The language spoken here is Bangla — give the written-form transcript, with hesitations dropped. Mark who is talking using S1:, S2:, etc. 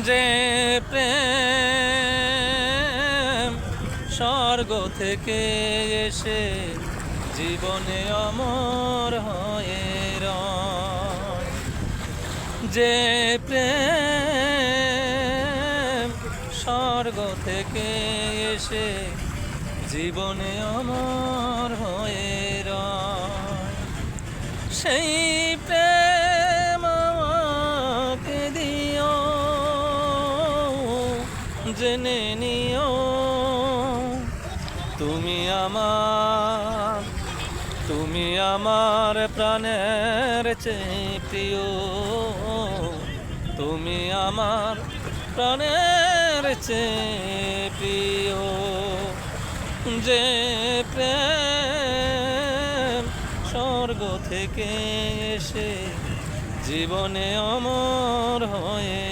S1: যে প্রেম স্বর্গ থেকে এসে জীবনে অমর হয়ে রয়, যে প্রেম স্বর্গ থেকে এসে জীবনে অমর হয়ে রয়, সেই প্রেম আমাকে দিও, জেনে নিও তুমি আমার, তুমি আমার প্রাণের চেয়ে প্রিয়, তুমি আমার প্রাণের চেয়ে প্রিয়। যে প্রেম স্বর্গ থেকে এসে জীবনে অমর হয়ে